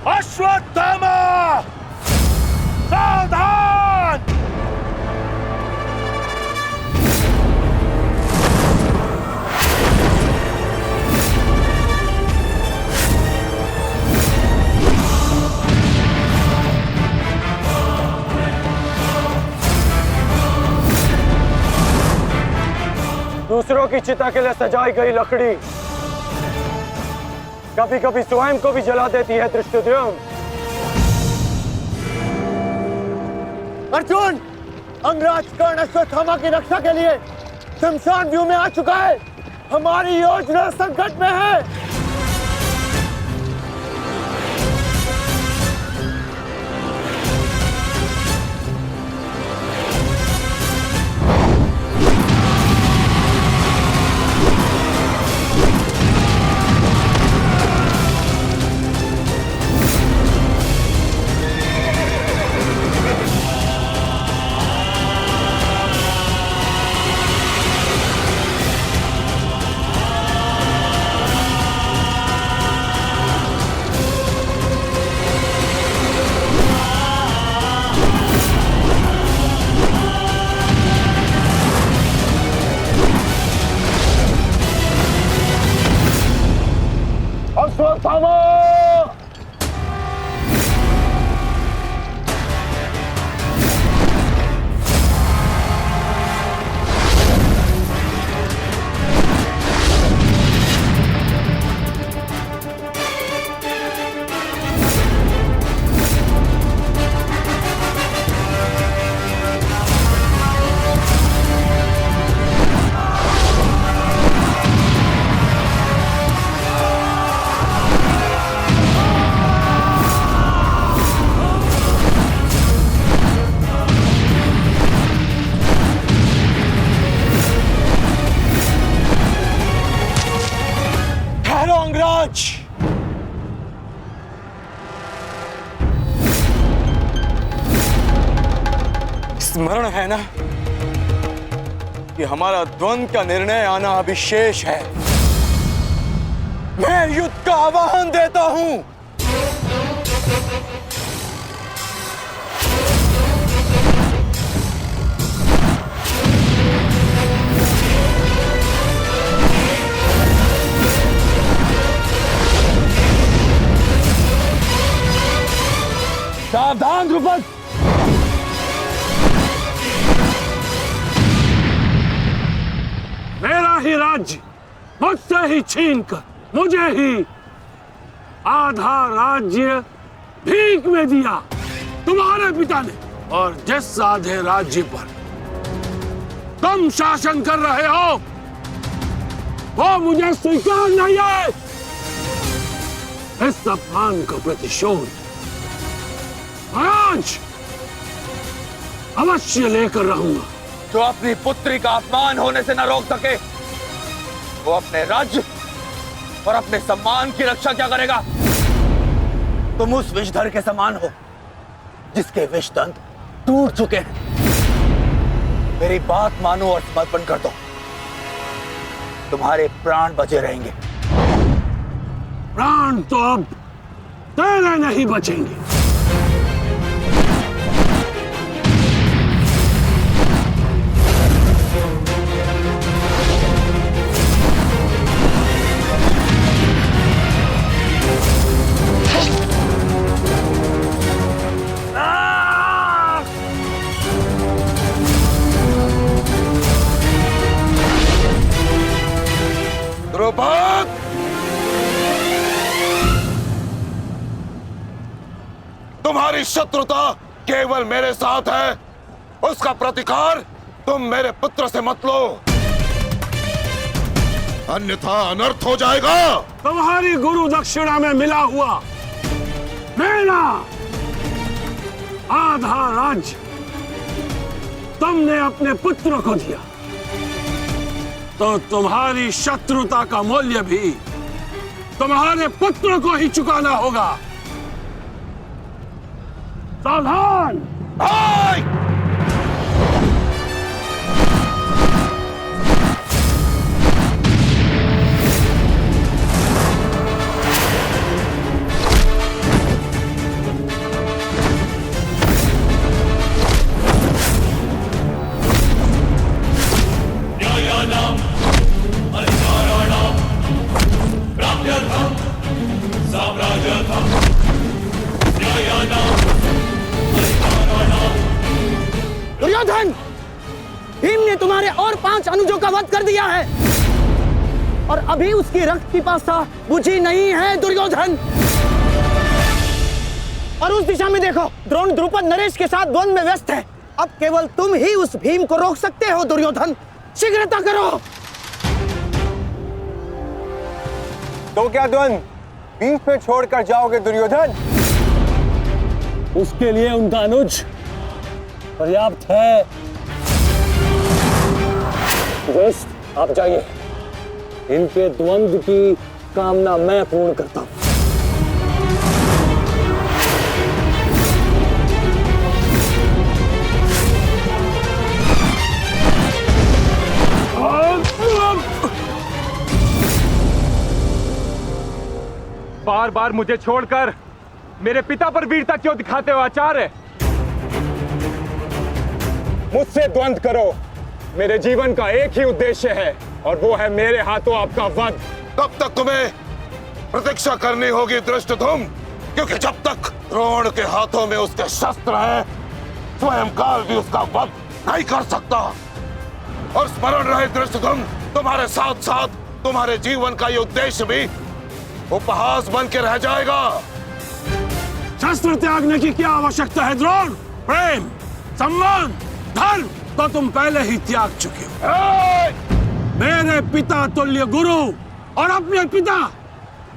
अश्वत्थामा सावधान। दूसरों की चिता के लिए सजाई गई लकड़ी कभी कभी स्वयं को भी जला देती है धृष्टद्युम्न। अर्जुन, अंगराज कर्ण अश्वत्थामा की रक्षा के लिए शमशान व्यू में आ चुका है। हमारी योजना संकट में है। अश्वत्थामा! स्मरण है ना कि हमारा द्वंद्व का निर्णय आना अभी शेष है। मैं युद्ध का आह्वान देता हूं। सावधान द्रुपद! मेरा ही राज्य मुझसे ही छीनकर मुझे ही आधा राज्य भीख में दिया तुम्हारे पिता ने, और जिस आधे राज्य पर तुम शासन कर रहे हो वो मुझे स्वीकार नहीं है। इस अपमान का प्रतिशोध आज अवश्य लेकर रहूंगा। जो अपनी पुत्री का अपमान होने से न रोक सके वो अपने राज्य और अपने सम्मान की रक्षा क्या करेगा? तुम उस विषधर के समान हो जिसके विष दंत टूट चुके हैं। मेरी बात मानो और समर्पण कर दो, तुम्हारे प्राण बचे रहेंगे। प्राण तो अब तेरे नहीं बचेंगे। द्रुपद, तुम्हारी शत्रुता केवल मेरे साथ है, उसका प्रतिकार तुम मेरे पुत्र से मत लो, अन्यथा अनर्थ हो जाएगा। तुम्हारी गुरु दक्षिणा में मिला हुआ मेरा आधा राज्य तुमने अपने पुत्र को दिया, तो तुम्हारी शत्रुता का मूल्य भी तुम्हारे पुत्र को ही चुकाना होगा। सावधान! दुर्योधन, भीम ने तुम्हारे और 5 अनुजों का वध कर दिया है और अभी उसकी रक्त पिपासा बुझी नहीं है दुर्योधन। और उस दिशा में देखो, द्रोण द्रुपद नरेश के साथ द्वंद्व में व्यस्त है। अब केवल तुम ही उस भीम को रोक सकते हो दुर्योधन, शीघ्रता करो। तो क्या द्वंद्व बीच में छोड़कर जाओगे दुर्योधन? उसके लिए उनका अनुज पर्याप्त है। बस आप जाइए, इनके द्वंद्व की कामना मैं पूर्ण करता हूं। बार बार मुझे छोड़कर मेरे पिता पर वीरता क्यों दिखाते हो आचार्य? मुझसे द्वंद्व करो, मेरे जीवन का एक ही उद्देश्य है और वो है मेरे हाथों आपका वध। कब तक तुम्हें प्रतीक्षा करनी होगी धृष्टद्युम्न? क्योंकि जब तक द्रोण के हाथों में उसके शस्त्र हैं, स्वयं काल भी उसका वध नहीं कर सकता। और स्मरण रहे धृष्टद्युम्न, तुम्हारे साथ साथ तुम्हारे जीवन का ये उद्देश्य भी उपहास बन के रह जाएगा। शस्त्र त्यागने की क्या आवश्यकता है द्रोण? प्रेम, सम्मान, धर्म तो तुम पहले ही त्याग चुके हो। मेरे पिता तुल्य गुरु और अपने पिता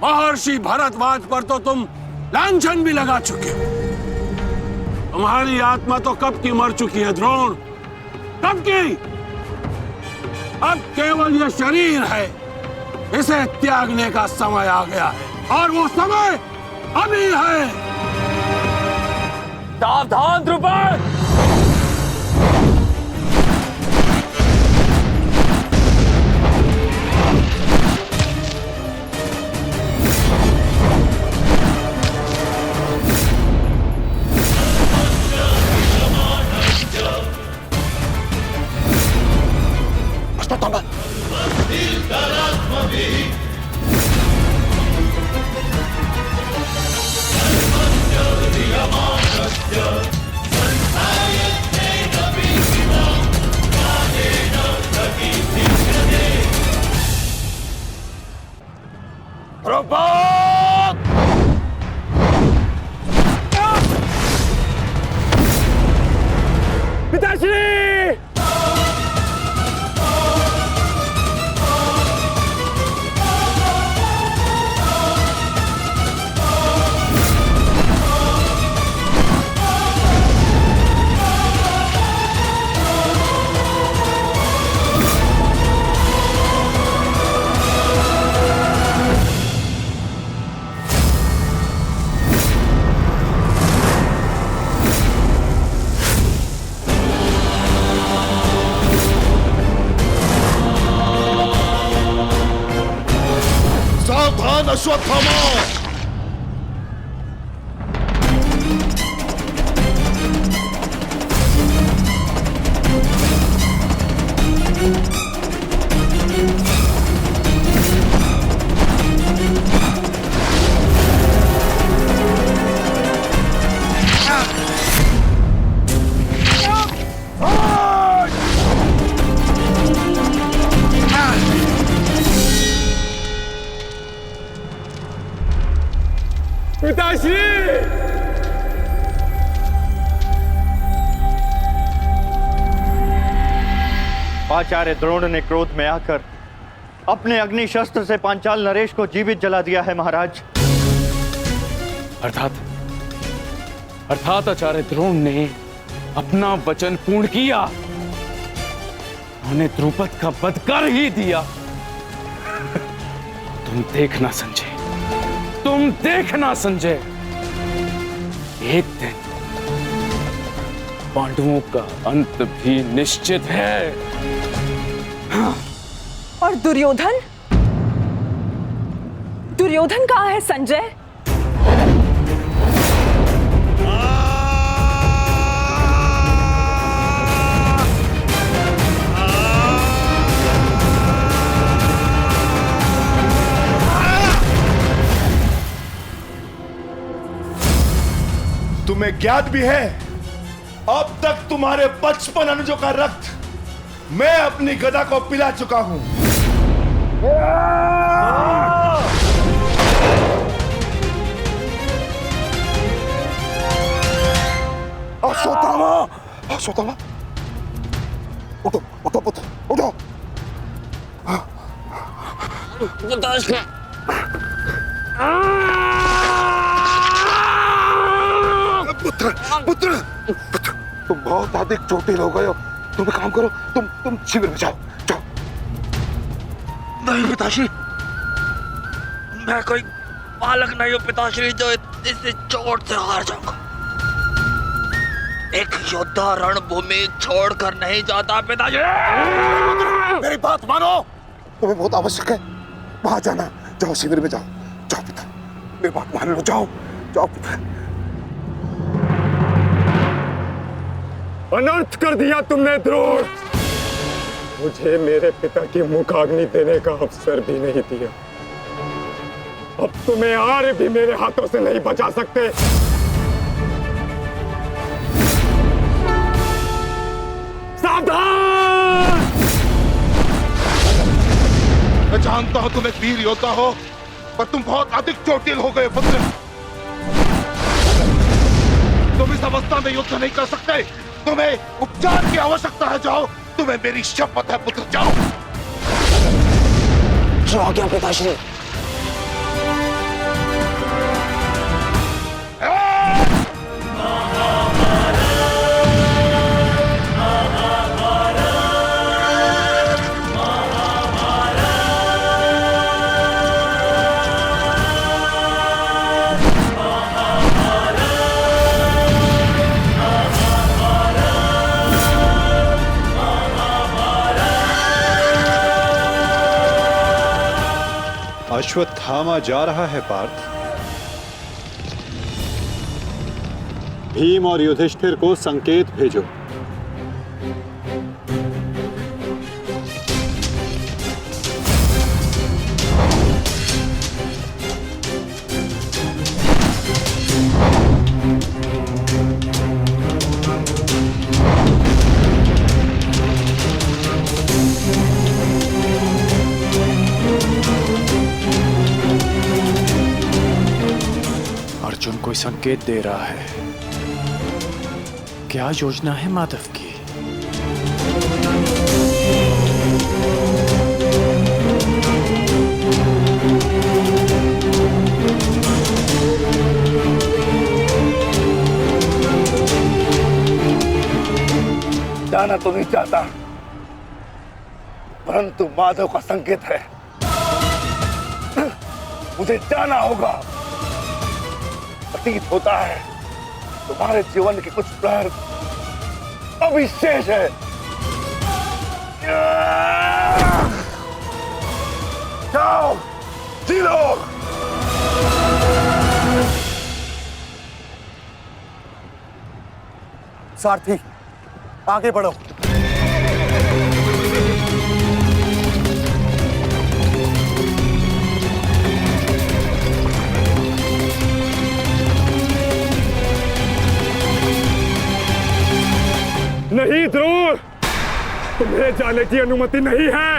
महर्षि भरद्वाज पर तो तुम लांछन भी लगा चुके हो। तुम्हारी आत्मा तो कब की मर चुकी है द्रोण, कब की। अब केवल यह शरीर है, इसे त्यागने का समय आ गया है और वो समय अभी है। सावधान द्रुपद! द्रुपद! पिताश्री! सावधान अश्वत्थामा! पिताश्री! आचार्य द्रोण ने क्रोध में आकर अपने अग्नि शस्त्र से पांचाल नरेश को जीवित जला दिया है महाराज। अर्थात आचार्य द्रोण ने अपना वचन पूर्ण किया, उन्हें द्रुपद का वध कर ही दिया। तुम देखना संजय, तुम देखना संजय, एक दिन पांडवों का अंत भी निश्चित है। हाँ। और दुर्योधन? दुर्योधन कहाँ है संजय? तुम्हें ज्ञात भी है, अब तक तुम्हारे 55 अनुजों का रक्त मैं अपनी गदा को पिला चुका हूं। अश्वत्थामा, अश्वत्थामा, उठो उठो पुत्र, उठो। पुत्र पुत्र पुत्र, तुम बहुत अधिक चोटिल हो गए हो। तुम एक काम करो, तुम शिविर में जाओ, जाओ। नहीं पिताश्री, मैं कोई बालक नहीं हूं पिताश्री जो इस चोट से हार जाऊंगा। एक योद्धा रणभूमि छोड़कर नहीं जाता पिताश्री। मेरी बात मानो, तुम्हें बहुत आवश्यक है वहां जाना। जाओ शिविर में जाओ, जाओ पिता, मेरी बात मान लो, जाओ जाओ पिता। अनर्थ कर दिया तुमने द्रोण। मुझे मेरे पिता की मुखाग्नि देने का अवसर भी नहीं दिया। अब तुम्हें आर्य भी मेरे हाथों से नहीं बचा सकते। सावधान! मैं जानता हूं तुम एक वीर योद्धा हो, पर तुम बहुत अधिक चोटिल हो गए पुत्र। तुम इस अवस्था में युद्ध नहीं कर सकते। तुम्हें उपचार की आवश्यकता है। जाओ, तुम्हें मेरी शपथ है पुत्र, जाओ। जो आज्ञा पिताश्री। अश्वत्थामा जा रहा है पार्थ। भीम और युधिष्ठिर को संकेत भेजो। अर्जुन कोई संकेत दे रहा है। क्या योजना है माधव की? जाना तो नहीं चाहता, परंतु माधव का संकेत है। मुझे जाना होगा। प्रतीत होता है तुम्हारे जीवन के कुछ प्रहर अभी शेष है। जाओ, जी लो। सारथी, आगे बढ़ो। नहीं द्रोण, तुम्हें जाने की अनुमति नहीं है।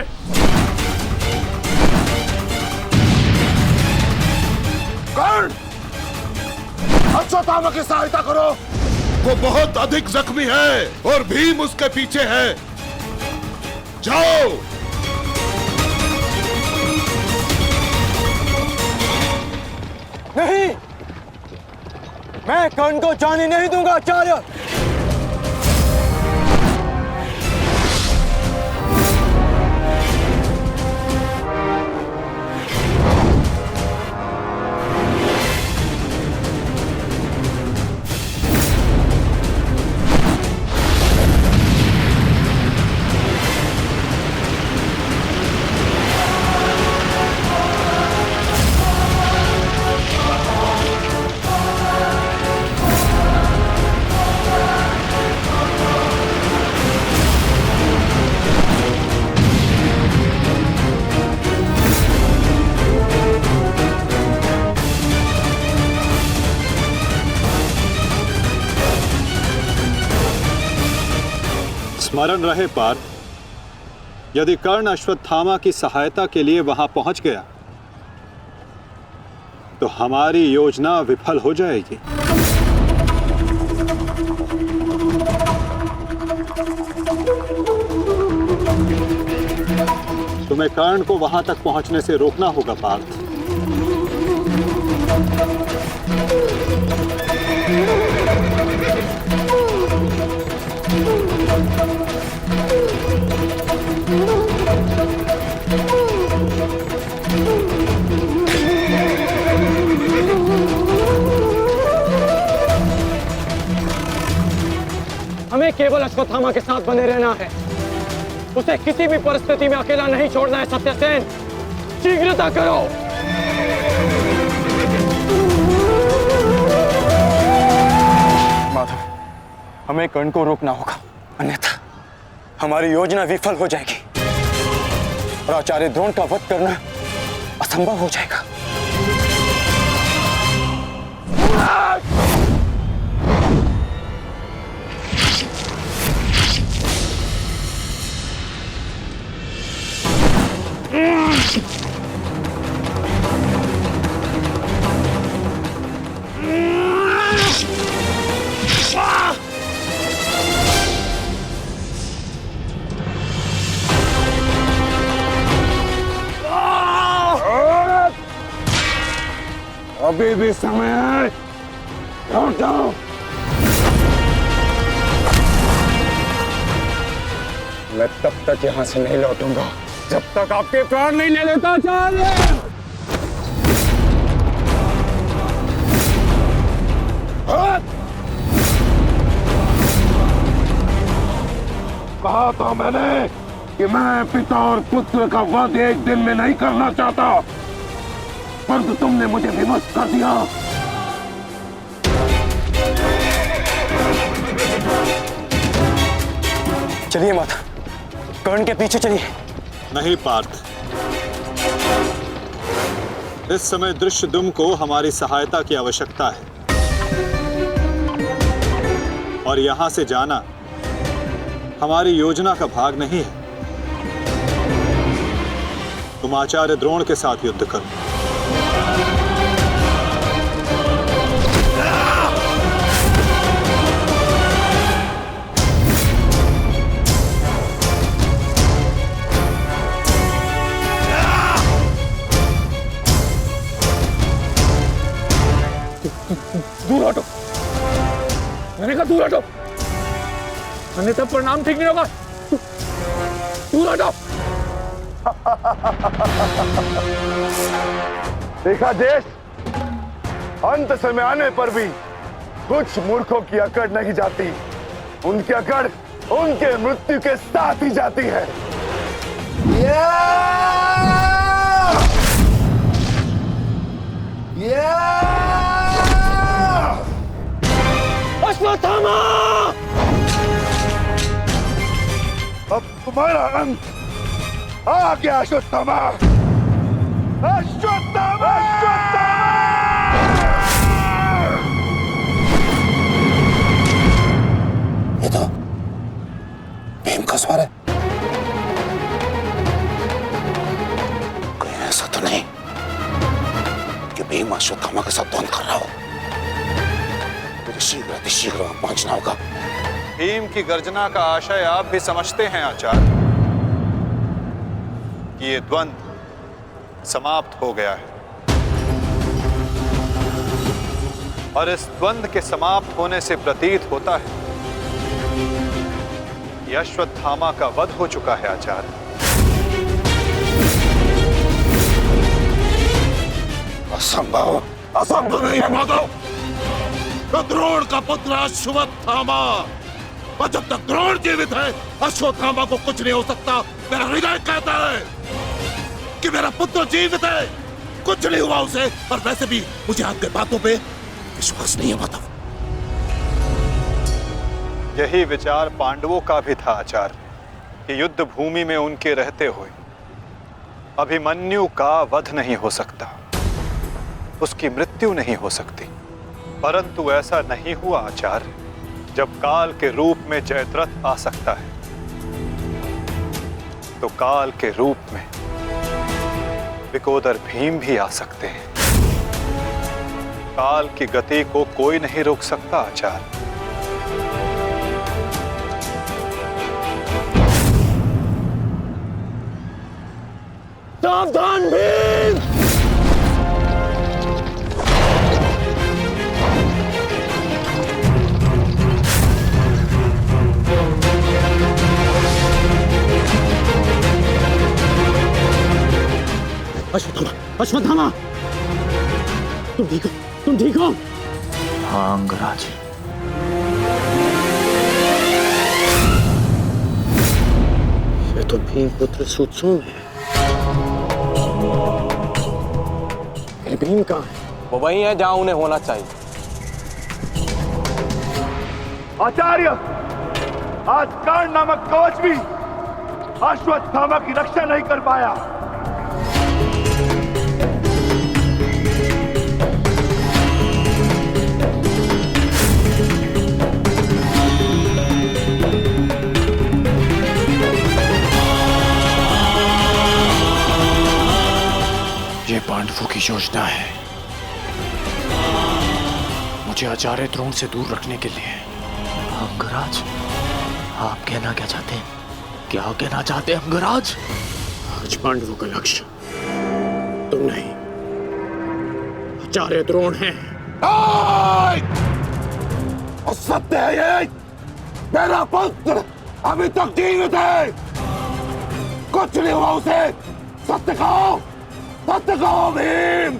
कर्ण, अश्वत्थामा की सहायता करो। वो बहुत अधिक जख्मी है और भीम उसके पीछे है। जाओ। नहीं, मैं कर्ण को जाने नहीं दूंगा आचार्य। स्मरण रहे पार्थ, यदि कर्ण अश्वत्थामा की सहायता के लिए वहां पहुंच गया तो हमारी योजना विफल हो जाएगी। तुम्हें कर्ण को वहां तक पहुंचने से रोकना होगा पार्थ। हमें केवल अश्वत्थामा के साथ बने रहना है। उसे किसी भी परिस्थिति में अकेला नहीं छोड़ना है। सत्यसेन, शीघ्रता करो। माधव, हमें कर्ण को रोकना होगा, अन्यथा हमारी योजना विफल हो जाएगी और आचार्य द्रोण का वध करना असंभव हो जाएगा। अभी भी समय है, लौट जाओ। मैं तब तक यहां से नहीं लौटूंगा जब तक आपके प्राण नहीं ले लेता आचार्य। कहा था मैंने कि मैं पिता और पुत्र का वध एक दिन में नहीं करना चाहता, परंतु तुमने मुझे विवश कर दिया। चलिए माता, कर्ण के पीछे चलिए। नहीं पार्थ, इस समय दृष्टद्युम्न को हमारी सहायता की आवश्यकता है और यहां से जाना हमारी योजना का भाग नहीं है। तुम आचार्य द्रोण के साथ युद्ध करो। दूर हटो, मैंने कहा दूर हटो, अन्यथा परिणाम ठीक नहीं होगा। दूर हटो। देखा देश, अंत समय आने पर भी कुछ मूर्खों की अकड़ नहीं जाती, उनकी अकड़ उनके मृत्यु के साथ ही जाती है। अश्वत्थामा! अब तुम्हारा अंत आ गया अश्वत्थामा! अश्वत्थामा! ये तो भीम का स्वर है। कहीं ऐसा तो नहीं कि भीम अश्वत्थामा के साथ द्वंद्व कर रहा हो। मुझे शीघ्र वहां पहुंचना होगा। भीम की गर्जना का आशय आप भी समझते हैं आचार्य कि ये द्वंद्व समाप्त हो गया है और इस द्वंद्व के समाप्त होने से प्रतीत होता है कि अश्वत्थामा का वध हो चुका है आचार्य। असंभव, असंभव नहीं है माधव। द्रोण का पुत्र अश्वत्थामा, और जब तक द्रोण जीवित है अश्वत्थामा को कुछ नहीं हो सकता। मेरा हृदय कहता है कि मेरा पुत्र जीवित है, कुछ नहीं हुआ उसे। और वैसे भी मुझे आपके बातों पे विश्वास नहीं है माधव। यही विचार पांडवों का भी था आचार्य कि युद्ध भूमि में उनके रहते हुए अभिमन्यु का वध नहीं हो सकता, उसकी मृत्यु नहीं हो सकती। परंतु ऐसा नहीं हुआ आचार्य। जब काल के रूप में जयद्रथ आ सकता है तो काल के रूप में विकोदर भीम भी आ सकते हैं। काल की गति को कोई नहीं रोक सकता आचार्य। सावधान भीम! अश्वत्थामा, अश्वत्थामा, तुम ठीक हो? तुम ठीक हो? हाँ अंगराज। ये तो भीम पुत्र सुत्सुंग है। ये भीम कहाँ है? वो वही है जहां उन्हें होना चाहिए। आचार्य, आज कर्ण नामक कवच भी अश्वत्थामा की रक्षा नहीं कर पाया। ये पांडवों की योजना है, मुझे आचार्य द्रोण से दूर रखने के लिए। अंगराज, आप कहना क्या चाहते हैं? क्या कहना चाहते हैं अंगराज? आज पांडवों का लक्ष्य तुम नहीं, आचार्य द्रोण है। और सत्य है ये, मेरा पुत्र अभी तक जीवित है, कुछ नहीं हुआ उसे। सत्य कहो, सत्य कहो भीम।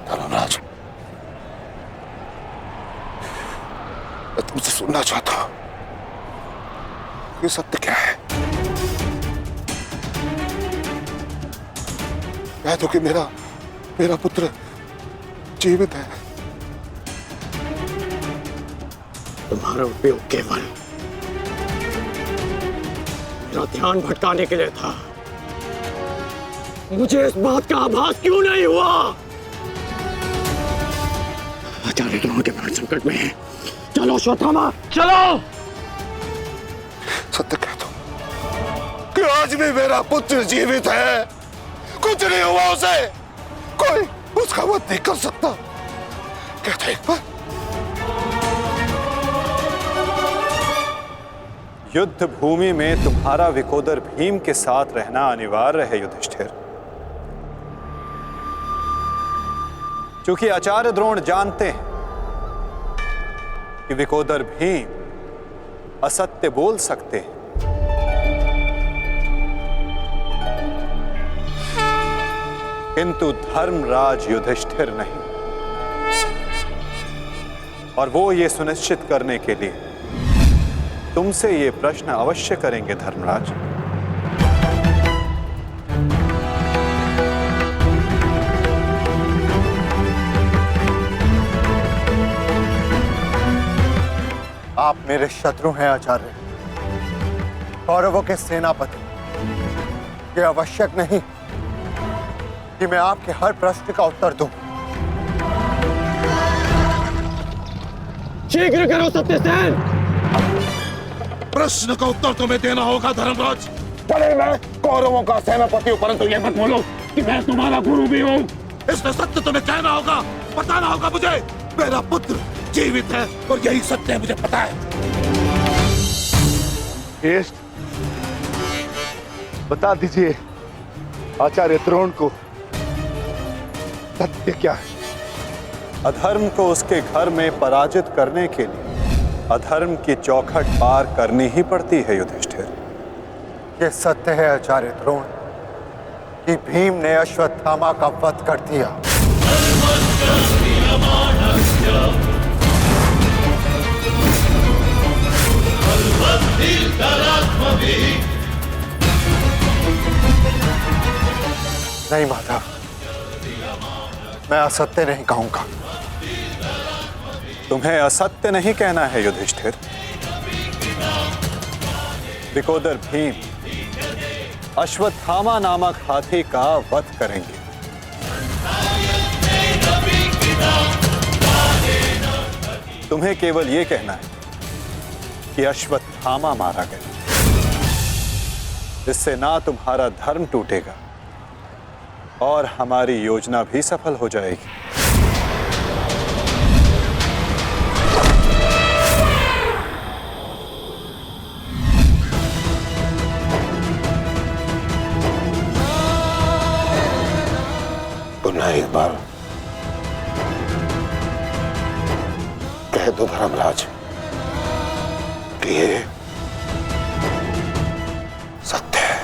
धर्मराज, मैं तुमसे सुनना चाहता हूं, ये सत्य क्या है? कह दो कि मेरा पुत्र जीवित है। तुम्हारा उपयोग केवल मेरा ध्यान भटकाने के लिए था। मुझे इस बात का आभास क्यों नहीं हुआ? आचार्य द्रोण के प्राण संकट में है। चलो अश्वत्थामा, चलो। सत्य कह दो कि आज भी मेरा पुत्र जीवित है, कुछ नहीं हुआ उसे, कोई उसका वध नहीं कर सकता। कहते एक बार। युद्ध भूमि में तुम्हारा विकोदर भीम के साथ रहना अनिवार्य है युधिष्ठिर, क्योंकि आचार्य द्रोण जानते हैं कि विकोदर भीम असत्य बोल सकते हैं, किंतु धर्मराज युधिष्ठिर नहीं। और वो ये सुनिश्चित करने के लिए तुमसे ये प्रश्न अवश्य करेंगे धर्मराज। आप मेरे शत्रु हैं आचार्य, कौरवों के सेनापति। ये आवश्यक नहीं कि मैं आपके हर प्रश्न का उत्तर दूं। शीघ्र करो सत्यसेन। प्रश्न का उत्तर तुम्हें देना होगा धर्मराज। भले मैं कौरवों का सेनापति हूं, परंतु ये मत बोलो कि मैं तुम्हारा गुरु भी हूं। इसमें सत्य तुम्हें कहना होगा, बताना होगा मुझे। मेरा पुत्र जीवित है और यही सत्य है, मुझे पता है। श्रेष्ठ, बता दीजिए आचार्य द्रोण को सत्य क्या है? अधर्म को उसके घर में पराजित करने के लिए अधर्म की चौखट पार करनी ही पड़ती है युधिष्ठिर। ये सत्य है आचार्य द्रोण कि भीम ने अश्वत्थामा का वध कर दिया। नहीं माधव, मैं असत्य नहीं कहूंगा। तुम्हें असत्य नहीं कहना है युधिष्ठिर। विकोदर भीम अश्वत्थामा नामक हाथी का वध करेंगे। तुम्हें केवल यह कहना है कि अश्वत्थामा मारा गया। इससे ना तुम्हारा धर्म टूटेगा और हमारी योजना भी सफल हो जाएगी। पुनः एक बार कह दो धर्मराज कि ये सत्य है।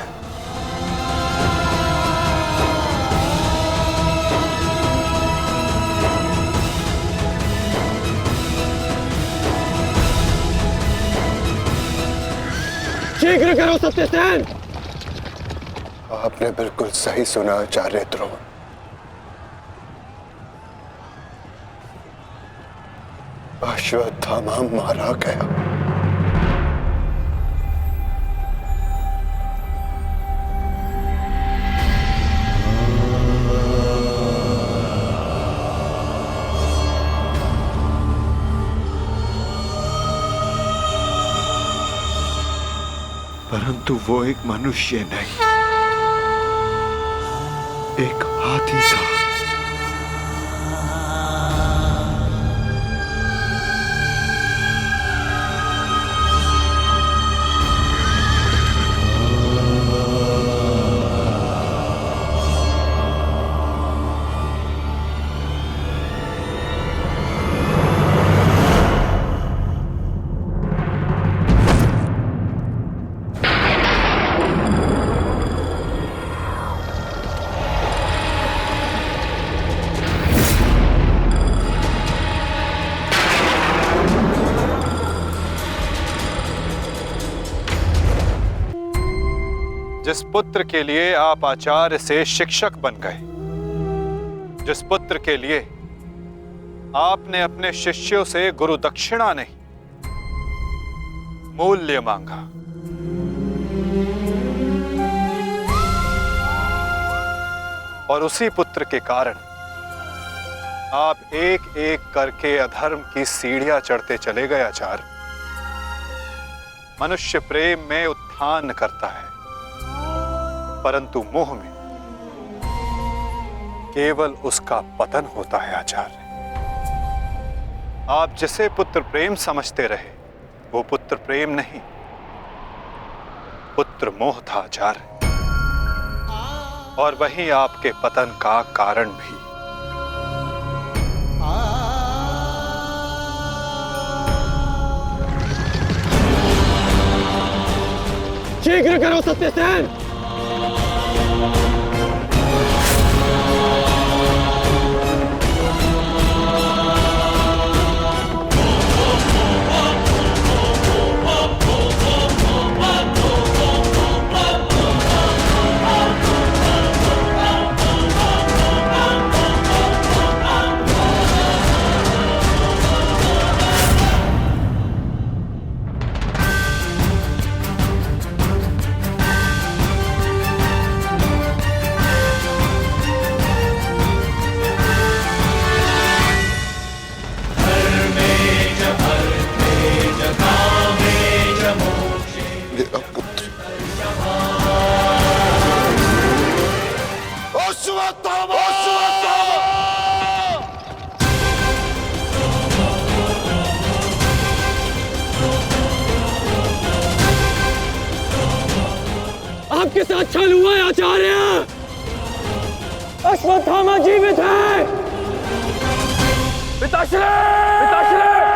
शीघ्र करो सत्यसेन। आपने बिल्कुल सही सुना आचार्य द्रोण। अश्वत्थामा मारा गया। परंतु वो एक मनुष्य नहीं, एक हाथी था। जिस पुत्र के लिए आप आचार्य से शिक्षक बन गए, जिस पुत्र के लिए आपने अपने शिष्यों से गुरु दक्षिणा नहीं मूल्य मांगा, और उसी पुत्र के कारण आप एक एक करके अधर्म की सीढ़ियां चढ़ते चले गए आचार्य। मनुष्य प्रेम में उत्थान करता है, परंतु मोह में केवल उसका पतन होता है आचार्य। आप जिसे पुत्र प्रेम समझते रहे वो पुत्र प्रेम नहीं, पुत्र मोह था आचार्य, और वही आपके पतन का कारण भी। शीघ्र करो सत्यसेन। आपके साथ छल हुआ है आचार्य। अश्वत्थामा जीवित है। पिताश्री! पिताश्री!